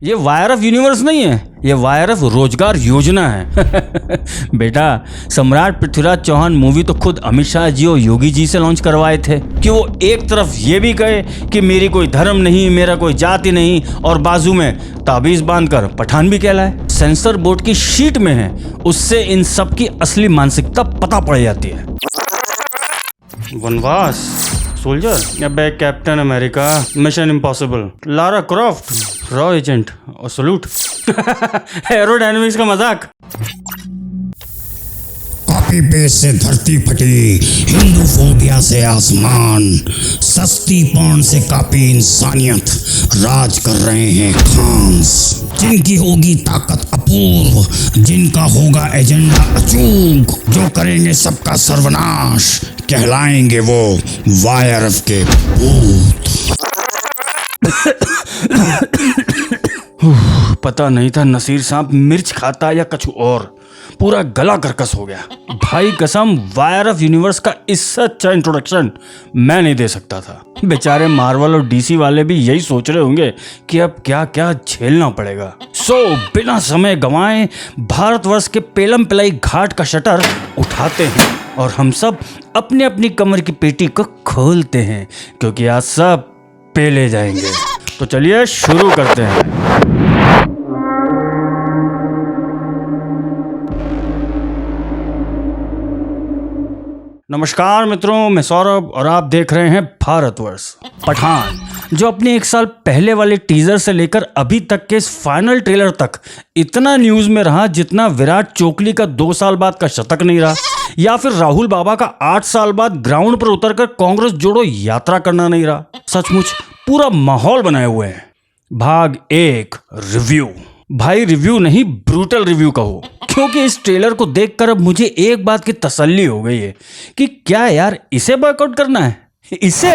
ये wire of universe नहीं है, ये वायर ऑफ रोजगार योजना है। बेटा, सम्राट पृथ्वीराज चौहान मूवी तो खुद अमित शाह जी और योगी जी से लॉन्च करवाए थे कि वो एक तरफ ये भी कहे कि मेरी कोई धर्म नहीं, मेरा कोई जाति नहीं, और बाजू में ताबीज बांधकर पठान भी कहलाए। सेंसर बोर्ड की शीट में है, उससे इन सब की असली मानसिकता पता पड़ जाती है। वनवास, सोल्जर, अबे captain America, mission impossible, Lara Croft, raw agent और सलूट। एरोडायनामिक्स का मजाक। कॉपी पेस्ट से धरती फटी, हिंदू फोबिया से आसमान, सस्ती पौंड से कापी इंसानियत, राज कर रहे हैं खान्स। जिनकी होगी ताकत अपूर्व, जिनका होगा एजेंडा अचूक, जो करेंगे सबका सर्वनाश, कहलाएंगे वो वायरफ के भूत। पता नहीं था नसीर साहब मिर्च खाता या कुछ और, पूरा गला करकस हो गया। भाई कसम, वायर ऑफ यूनिवर्स का इससे अच्छा इंट्रोडक्शन मैं नहीं दे सकता था। बेचारे मार्वल और डीसी वाले भी यही सोच रहे होंगे कि अब क्या क्या झेलना पड़ेगा। बिना समय गंवाए भारतवर्ष के पेलम पिलाई घाट का शटर उठाते हैं और हम सब अपने अपनी कमर की पेटी को खोलते हैं, क्योंकि आज सब पेले जाएंगे। तो चलिए शुरू करते हैं। नमस्कार मित्रों, मैं सौरभ और आप देख रहे हैं भारतवर्ष। पठान, जो अपने 1 साल पहले वाले टीजर से लेकर अभी तक के इस फाइनल ट्रेलर तक इतना न्यूज में रहा जितना विराट चोकली का 2 साल बाद का शतक नहीं रहा, या फिर राहुल बाबा का 8 साल बाद ग्राउंड पर उतरकर कांग्रेस जोड़ो यात्रा करना नहीं रहा। सचमुच पूरा माहौल बनाए हुए हैं। भाग 1, रिव्यू। भाई रिव्यू नहीं, ब्रूटल रिव्यू कहो, क्योंकि इस ट्रेलर को देखकर अब मुझे एक बात की तसल्ली हो गई है कि क्या यार इसे बॉयकॉट करना है। इसे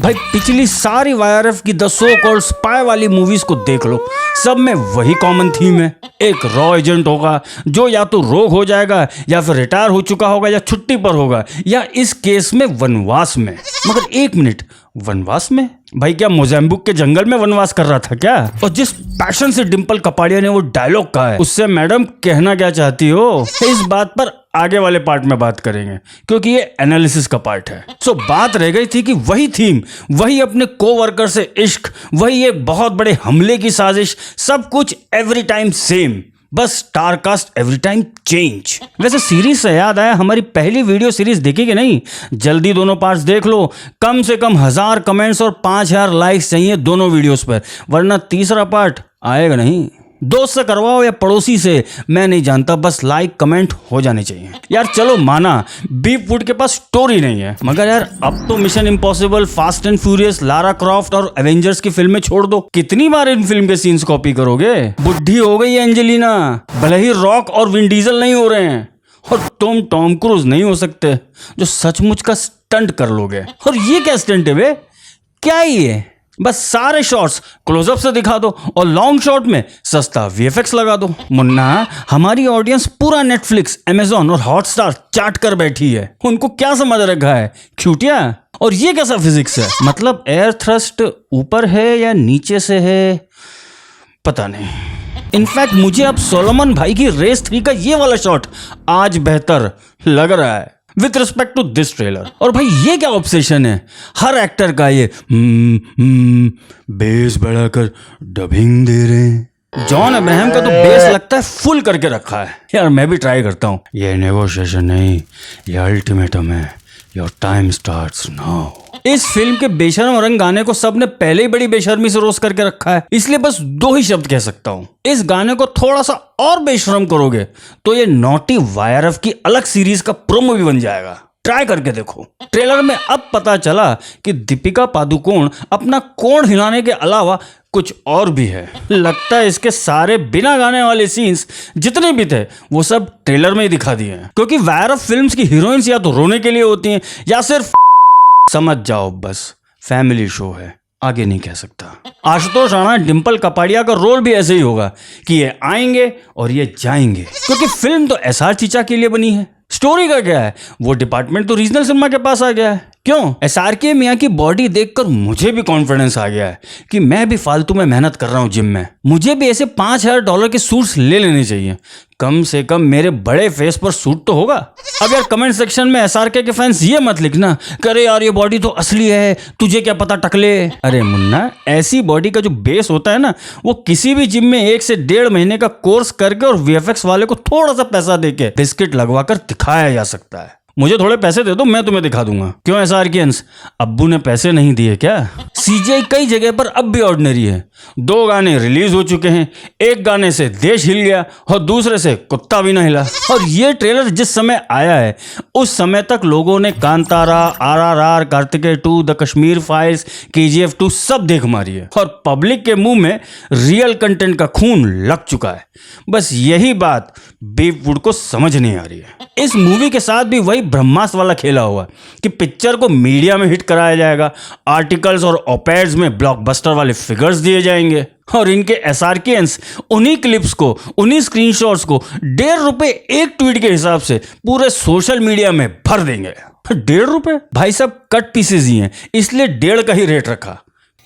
भाई पिछली सारी वायरफ की द सो कॉल्ड स्पाई वाली मूवीज को देख लो, सब में वही कॉमन थीम है। एक रॉ एजेंट होगा जो या तो रोग हो जाएगा, या फिर रिटायर हो चुका होगा, या छुट्टी पर होगा, या इस केस में वनवास में। मगर 1 मिनट, वनवास में? भाई क्या मोज़ेम्बिक के जंगल में वनवास कर रहा था क्या? और जिस पैशन से डिंपल कपाड़िया ने वो डायलॉग कहा है, उससे मैडम कहना क्या चाहती हो, इस बात पर आगे वाले पार्ट में बात करेंगे, क्योंकि ये एनालिसिस का पार्ट है। बात रह गई थी कि वही थीम, वही अपने कोवर्कर से इश्क, वही एक बहुत बड़े हमले की साजिश, सब कुछ एवरी टाइम सेम, बस star cast every time change. वैसे सीरीज से याद आया, हमारी पहली वीडियो सीरीज देखी कि नहीं? जल्दी दोनों पार्ट्स देख लो। कम से कम 1000 कमेंट्स और 5000 लाइक्स चाहिए दोनों वीडियोस पर, वरना तीसरा पार्ट आएगा नहीं। दोस्त से करवाओ या पड़ोसी से, मैं नहीं जानता, बस लाइक कमेंट हो जाने चाहिए। यार चलो माना बीफ वुड के पास स्टोरी नहीं है, मगर यार अब तो mission impossible, fast and furious, Lara Croft और एवेंजर्स की फिल्में छोड़ दो, कितनी बार इन फिल्म के सीन्स कॉपी करोगे? बुढ़ी हो गई है एंजेलिना, भले ही रॉक और विन डीजल नहीं हो रहे हैं, और तुम टॉम क्रूज नहीं हो सकते जो सचमुच का स्टंट कर लोगे। और ये क्या स्टंट है बे? क्या ही है? बस सारे शॉट्स क्लोजअप से दिखा दो और लॉन्ग शॉट में सस्ता वीएफएक्स लगा दो। मुन्ना, हमारी ऑडियंस पूरा नेटफ्लिक्स, अमेजॉन और हॉटस्टार चाट कर बैठी है, उनको क्या समझ रखा है? क्यूटिया? और ये कैसा फिजिक्स है? मतलब एयर थ्रस्ट ऊपर है या नीचे से है, पता नहीं। इनफैक्ट मुझे अब सोलोमन भाई की रेस 3 का ये वाला शॉट आज बेहतर लग रहा है with respect to this trailer. और भाई ये क्या ऑब्सेशन है हर एक्टर का, ये बेस बढ़ाकर डबिंग दे रहे हैं। जॉन अब्राहम का तो बेस लगता है फुल करके रखा है। यार मैं भी ट्राई करता हूँ। ये नेगोशिएशन नहीं, ये अल्टीमेटम है। Your time starts now. इस फिल्म के बेशर्म रंग गाने को सबने पहले ही बड़ी बेशर्मी से रोस्ट करके रखा है, इसलिए बस 2 ही शब्द कह सकता हूँ। इस गाने को थोड़ा सा और बेशर्म करोगे तो ये नॉटी वायरफ की अलग सीरीज का प्रोमो भी बन जाएगा। ट्राई करके देखो। ट्रेलर में अब पता चला कि दीपिका पादुकोण अपना कोण हिलाने के अलावा कुछ और भी है। लगता है इसके सारे बिना गाने वाले सीन्स जितने भी थे वो सब ट्रेलर में ही दिखा दिए हैं, क्योंकि वायरफ फिल्म्स की हीरोइंस या तो रोने के लिए होती हैं या सिर्फ समझ जाओ बस फैमिली शो है, आगे नहीं कह सकता। आशुतोष राणा, डिंपल कपाड़िया का रोल भी ऐसे ही होगा कि ये आएंगे और ये जाएंगे, क्योंकि फिल्म तो एसआर चीचा के लिए बनी है। स्टोरी का क्या है? वो डिपार्टमेंट तो रीजनल सिनेमा के पास आ गया है। क्यों? SRK मियाँ की बॉडी देखकर मुझे भी कॉन्फिडेंस आ गया है कि मैं भी फालतू में मेहनत कर रहा हूँ जिम में। मुझे भी ऐसे $5000 के सूट्स ले लेने चाहिए। कम से कम मेरे बड़े फेस पर सूट तो होगा। अब यार कमेंट सेक्शन में SRK के फैंस ये मत लिखना, करे यार ये बॉडी तो असली है, तुझे क्या पता टकले। अरे मुन्ना, ऐसी बॉडी का जो बेस होता है ना, वो किसी भी जिम में 1 से 1.5 महीने का कोर्स करके और VFX वाले को थोड़ा सा पैसा देके बिस्किट लगवाकर दिखाया जा सकता है। मुझे थोड़े पैसे दे दो, मैं तुम्हें दिखा दूंगा। क्यों SRKians, अब्बू ने पैसे नहीं दिए क्या? CGI कई जगह पर अब भी ऑर्डिनरी है। 2 गाने रिलीज हो चुके हैं, एक गाने से देश हिल गया और दूसरे से कुत्ता भी ना हिला। और ये ट्रेलर जिस समय आया है उस समय तक लोगों ने Kantara, RRR, Kartikeya 2, the Kashmir files, KGF 2 सब देख मारी है और पब्लिक के मुंह में रियल कंटेंट का खून लग चुका है। बस यही बात बीफवुड को समझ नहीं आ रही है। इस मूवी के साथ भी वही ब्रह्मास्त्र वाला खेला हुआ कि पिक्चर को मीडिया में हिट कराया जाएगा, आर्टिकल्स और ऑपेड्स में ब्लॉकबस्टर वाले फिगर्स दिए जाएंगे और इनके SRKians उन्हीं क्लिप्स को, उन्हीं स्क्रीनशॉट्स को ₹1.5 एक ट्वीट के हिसाब से पूरे सोशल मीडिया में भर देंगे। ₹1.5? भाई साहब कट पीसेज ही हैं, इसलिए 1.5 का ही रेट रखा,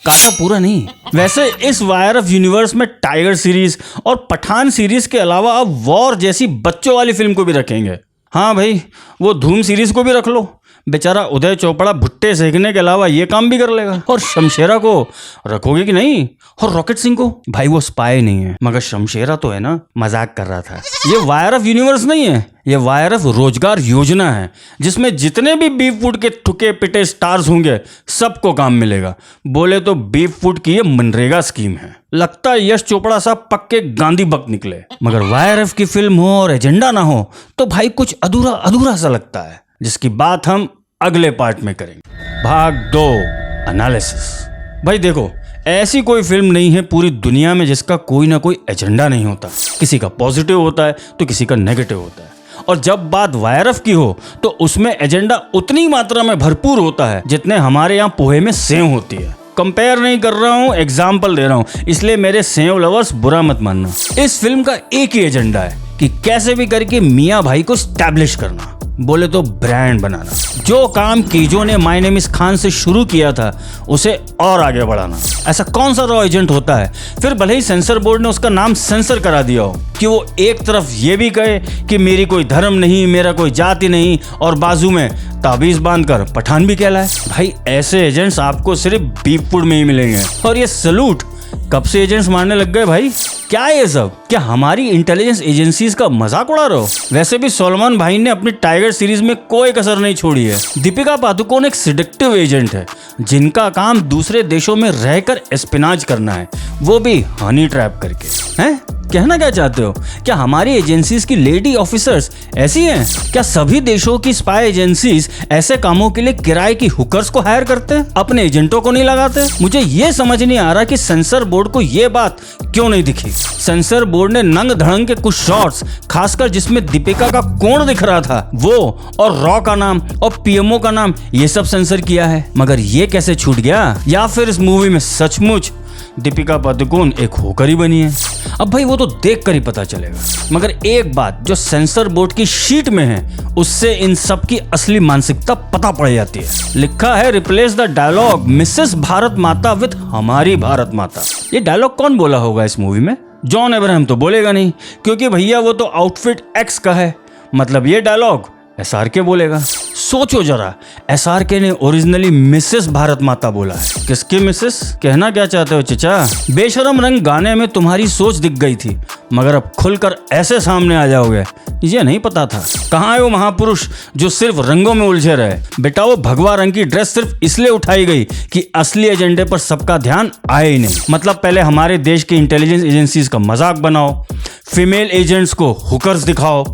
काटा पूरा नहीं। वैसे इस वायर ऑफ यूनिवर्स में टाइगर सीरीज और पठान सीरीज के अलावा अब वॉर जैसी बच्चों वाली फिल्म को भी रखेंगे। हाँ भाई, वो धूम सीरीज को भी रख लो, बेचारा उदय चोपड़ा भुट्टे सेकने के अलावा ये काम भी कर लेगा। और शमशेरा को रखोगे कि नहीं? और रॉकेट सिंह को? भाई वो स्पाई नहीं है, मगर शमशेरा तो है ना, मजाक कर रहा था। ये वायर ऑफ यूनिवर्स नहीं है, ये वायर ऑफ रोजगार योजना है, जिसमें जितने भी बीफवुड के ठुके पिटे स्टार्स होंगे सबको काम मिलेगा। बोले तो बीफवुड की ये मनरेगा स्कीम है। लगता है यश चोपड़ा साहब पक्के गांधी भक्त निकले। मगर वायर ऑफ की फिल्म हो और एजेंडा ना हो तो भाई कुछ अधूरा अधूरा सा लगता है, जिसकी बात हम अगले पार्ट में करेंगे। भाग 2, एनालिसिस। भाई देखो, ऐसी कोई फिल्म नहीं है पूरी दुनिया में जिसका कोई ना कोई एजेंडा नहीं होता। किसी का पॉजिटिव होता है तो किसी का नेगेटिव होता है। और जब बात वायर ऑफ की हो तो उसमें एजेंडा उतनी मात्रा में भरपूर होता है जितने हमारे यहाँ पोहे में सेव होती है। कंपेयर नहीं कर रहा हूँ, एग्जाम्पल दे रहा हूँ, इसलिए मेरे सेव लवर्स बुरा मत मानना। इस फिल्म का एक ही एजेंडा है कि कैसे भी करके मियाँ भाई को स्टैब्लिश करना, बोले तो ब्रांड बनाना। जो काम कीजो ने माय नेम इज खान से शुरू किया था उसे और आगे बढ़ाना। ऐसा कौन सा रॉ एजेंट होता है, फिर भले ही सेंसर बोर्ड ने उसका नाम सेंसर करा दिया हो, कि वो एक तरफ ये भी कहे कि मेरी कोई धर्म नहीं, मेरा कोई जाति नहीं, और बाजू में ताबीज बांधकर पठान भी कहलाए। भाई ऐसे एजेंट्स आपको सिर्फ बीफवुड में ही मिलेंगे। और ये सलूट कब से एजेंट्स मारने लग गए भाई? क्या ये सब? क्या हमारी इंटेलिजेंस एजेंसीज का मजाक उड़ा रहे हो? वैसे भी सलमान भाई ने अपनी टाइगर सीरीज में कोई कसर नहीं छोड़ी है। दीपिका पादुकोण एक सिडक्टिव एजेंट है जिनका काम दूसरे देशों में रहकर एस्पिनाज करना है, वो भी हनी ट्रैप करके। हैं? कहना क्या चाहते हो? क्या हमारी एजेंसीज की लेडी ऑफिसर्स ऐसी हैं? क्या सभी देशों की स्पाई एजेंसीज ऐसे कामों के लिए किराए की हुकर्स को हायर करते हैं, अपने एजेंटों को नहीं लगाते? मुझे ये समझ नहीं आ रहा कि सेंसर बोर्ड को ये बात क्यों नहीं दिखी। सेंसर बोर्ड ने नंग धड़ंग के कुछ शॉट्स, खासकर जिसमें दीपिका का कोण दिख रहा था, वो और रॉ का नाम और PMO का नाम, ये सब सेंसर किया है। मगर ये कैसे छूट गया? या फिर इस मूवी में सचमुच दीपिका पादुकोण एक होकर ही बनी है? अब भाई वो तो देख कर ही पता चलेगा। मगर एक बात जो सेंसर बोर्ड की शीट में है उससे इन सब की असली मानसिकता पता पड़ जाती है। लिखा है replace the dialogue Mrs Bharat Mata with हमारी भारत माता। ये डायलॉग कौन बोला होगा इस मूवी में? जॉन अब्राहम तो बोलेगा नहीं, क्योंकि भैया वो तो आउटफिट X का है। मतलब ये डायलॉग SRK बोलेगा। सोचो जरा, SRK ने ओरिजिनली मिसेस भारत माता बोला है। किसकी मिसेस? कहना क्या चाहते हो चचा? बेशरम रंग गाने में तुम्हारी सोच दिख गई थी, मगर अब खुलकर ऐसे सामने आ जाओगे, ये नहीं पता था। कहाँ है वो महापुरुष जो सिर्फ रंगों में उलझे रहे? बेटा वो भगवा रंग की ड्रेस सिर्फ इसलिए उठाई गई कि असली एजेंडे पर सबका ध्यान आए ही नहीं। मतलब पहले हमारे देश की इंटेलिजेंस एजेंसीज का मजाक बनाओ, फीमेल एजेंट्स को हुकर्स दिखाओ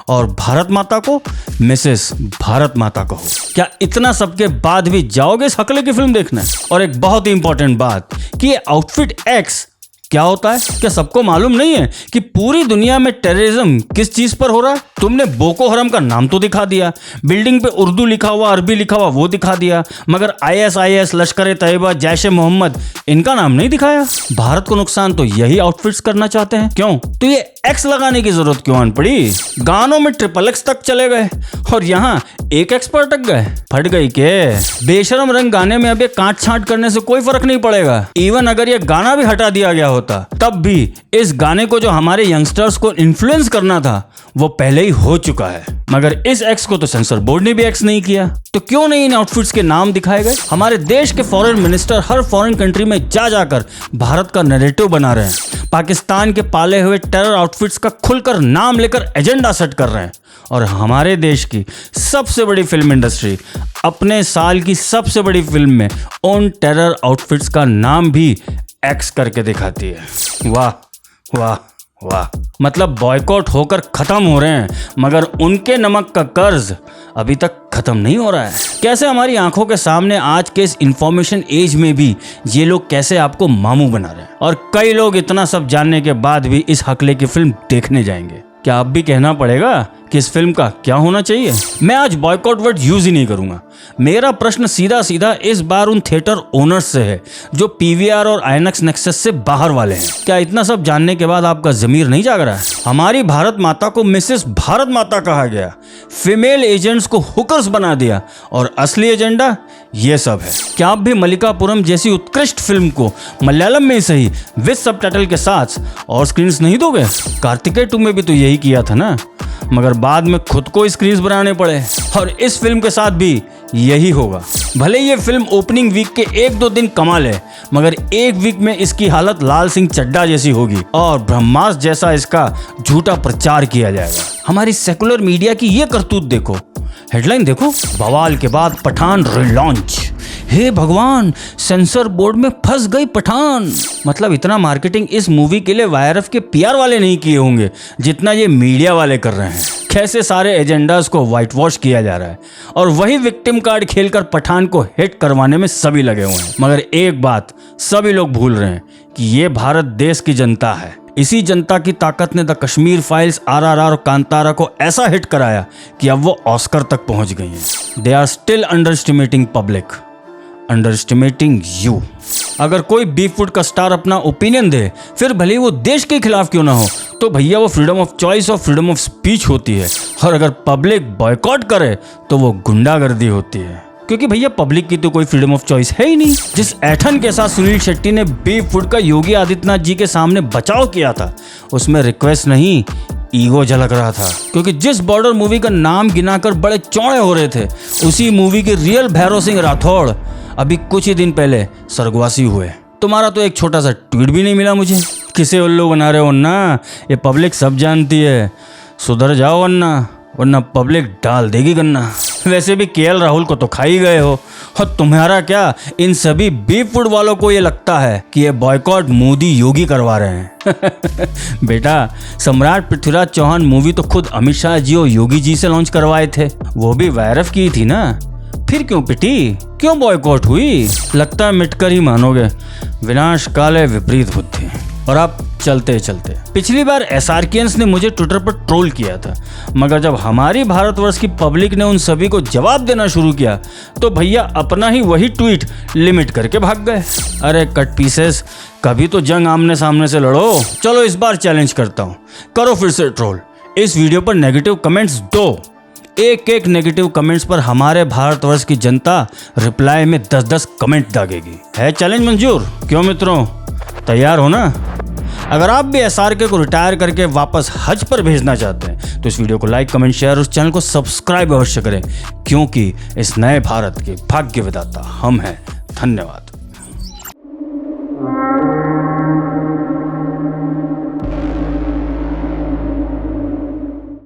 और भारत माता को मिसेस भारत माता कहो। क्या इतना सबके बाद भी जाओगे इस हकले की फिल्म देखने? और एक बहुत ही इंपॉर्टेंट बात कि ये आउटफिट X क्या होता है? क्या सबको मालूम नहीं है कि पूरी दुनिया में टेररिज्म किस चीज पर हो रहा है? तुमने बोको हरम का नाम तो दिखा दिया, बिल्डिंग पे उर्दू लिखा हुआ, अरबी लिखा हुआ वो दिखा दिया, मगर ISIS, लश्कर ए तैयबा, जैश ए मोहम्मद, इनका नाम नहीं दिखाया। भारत को नुकसान तो यही आउटफिट्स करना चाहते हैं। क्यों? तो ये एक्स लगाने की जरूरत क्यों आन पड़ी? गानों में ट्रिपल एक्स तक चले गए और यहाँ एक एक्स पर अटक गए। फट गई के? बेशरम रंग गाने में अब ये काट छांट करने से कोई फर्क नहीं पड़ेगा। इवन अगर ये गाना भी हटा दिया गया होता तब भी इस गाने को जो हमारे यंगस्टर्स को इन्फ्लुएंस करना था वो पहले ही हो चुका है। मगर इस एक्स को तो सेंसर बोर्ड ने भी एक्स नहीं किया, तो क्यों नहीं इन आउटफिट्स के नाम दिखाए गए? हमारे देश के फॉरेन मिनिस्टर हर फॉरेन कंट्री में जा जाकर भारत का नैरेटिव बना रहे हैं, पाकिस्तान के पाले हुए टेरर आउटफिट्स का खुलकर नाम लेकर एजेंडा सेट कर रहे हैं, और हमारे देश की सबसे बड़ी फिल्म इंडस्ट्री अपने साल की सबसे बड़ी फिल्म में उन टेरर आउटफिट्स का नाम भी एक्स करके दिखाती है। वाह वाह वाह, मतलब बॉयकॉट होकर खत्म हो रहे हैं मगर उनके नमक का कर्ज अभी तक खत्म नहीं हो रहा है। कैसे हमारी आंखों के सामने आज के इस इंफॉर्मेशन एज में भी ये लोग कैसे आपको मामू बना रहे हैं, और कई लोग इतना सब जानने के बाद भी इस हकले की फिल्म देखने जाएंगे। क्या अब भी कहना पड़ेगा कि इस फिल्म का क्या होना चाहिए? मैं आज बॉयकॉट वर्ड यूज ही नहीं करूंगा। मेरा प्रश्न सीधा सीधा इस बार उन थिएटर ओनर्स से है जो पीवीआर और आईनॉक्स नेक्सस से बाहर वाले हैं। क्या इतना सब जानने के बाद आपका जमीर नहीं जाग रहा है? हमारी भारत माता को मिसेस भारत माता कहा गया, फीमेल एजेंट्स को हुकर्स बना दिया, और असली एजेंडा ये सब है। क्या आप भी मलिकापुरम जैसी उत्कृष्ट फिल्म को मलयालम में सही विद सबटाइटल के साथ और स्क्रीन्स नहीं दोगे? कार्तिकेय 2 में भी तो यही किया था ना, मगर बाद में खुद को स्क्रीन्स बनाने पड़े, और इस फिल्म के साथ भी यही होगा। भले ये फिल्म ओपनिंग वीक के 1-2 दिन कमा ले, मगर एक वीक में इसकी हालत लाल सिंह चड्ढा जैसी होगी और ब्रह्मास्त्र जैसा इसका झूठा प्रचार किया जाएगा। हमारी सेकुलर मीडिया की ये करतूत देखो, हेडलाइन देखो, बवाल के बाद पठान रिलॉन्च। हे भगवान, सेंसर बोर्ड में फंस गई पठान। मतलब इतना मार्केटिंग इस मूवी के लिए वायरफ के पीआर वाले नहीं किए होंगे जितना ये मीडिया वाले कर रहे हैं। कैसे सारे एजेंडास को व्हाइट वॉश किया जा रहा है, और वही विक्टिम कार्ड खेलकर पठान को हिट करवाने में सभी लगे हुए हैं। मगर एक बात सभी लोग भूल रहे हैं कि ये भारत देश की जनता है। इसी जनता की ताकत ने द कश्मीर फाइल्स, RRR और कांतारा को ऐसा हिट कराया कि अब वो ऑस्कर तक पहुंच गई हैं। They are still underestimating public, underestimating you. अगर कोई बीफ फूड का स्टार अपना ओपिनियन दे, फिर भले ही वो देश के खिलाफ क्यों ना हो, तो भैया वो फ्रीडम ऑफ चॉइस और फ्रीडम ऑफ स्पीच होती है। और अगर पब्लिक बॉयकॉट करे तो वो गुंडागर्दी होती है, क्योंकि भैया पब्लिक की तो कोई फ्रीडम ऑफ चॉइस है ही नहीं। जिस ऐठन के साथ सुनील शेट्टी ने बीफ फूड का योगी आदित्यनाथ जी के सामने बचाव किया था, उसमें रिक्वेस्ट नहीं ईगो झलक रहा था। क्योंकि जिस बॉर्डर मूवी का नाम गिनाकर बड़े चौड़े हो रहे थे, उसी मूवी के रियल भैरव सिंह राठौड़ अभी कुछ ही दिन पहले स्वर्गवासी हुए। तुम्हारा तो एक छोटा सा ट्वीट भी नहीं मिला मुझे। किसे उल्लू बना रहे हो ना, ये पब्लिक सब जानती है। सुधर जाओ वरना पब्लिक डाल देगी गन्ना। वैसे भी केएल राहुल को तो खा ही गए हो, और तुम्हारा क्या, इन सभी बीफ फूड वालों को ये लगता है कि ये बॉयकॉट मोदी योगी करवा रहे हैं। बेटा, सम्राट पृथ्वीराज चौहान मूवी तो खुद अमित शाह जी और योगी जी से लॉन्च करवाए थे, वो भी वायरफ की थी ना। फिर क्यों पिटी, क्यों बॉयकॉट हुई? लगता है मिटकर ही मानोगे, विनाश काले विपरीत बुद्धि। और अब चलते चलते, पिछली बार एसआरकेएंस ने मुझे ट्विटर पर ट्रोल किया था, मगर जब हमारी भारतवर्ष की पब्लिक ने उन सभी को जवाब देना शुरू किया तो भैया अपना ही वही ट्वीट लिमिट करके भाग गए। अरे कट पीसेस, कभी तो जंग आमने सामने से लड़ो। चलो इस बार चैलेंज करता हूँ, करो फिर से ट्रोल। इस वीडियो पर नेगेटिव कमेंट्स दो। एक नेगेटिव कमेंट्स पर हमारे भारतवर्ष की जनता रिप्लाई में 10-10 कमेंट दागेगी। है चैलेंज मंजूर? क्यों मित्रों, तैयार हो ना? अगर आप भी एसआरके को रिटायर करके वापस हज पर भेजना चाहते हैं तो इस वीडियो को लाइक, कमेंट, शेयर, उस चैनल को सब्सक्राइब अवश्य करें, क्योंकि इस नए भारत के भाग्य विधाता हम हैं। धन्यवाद।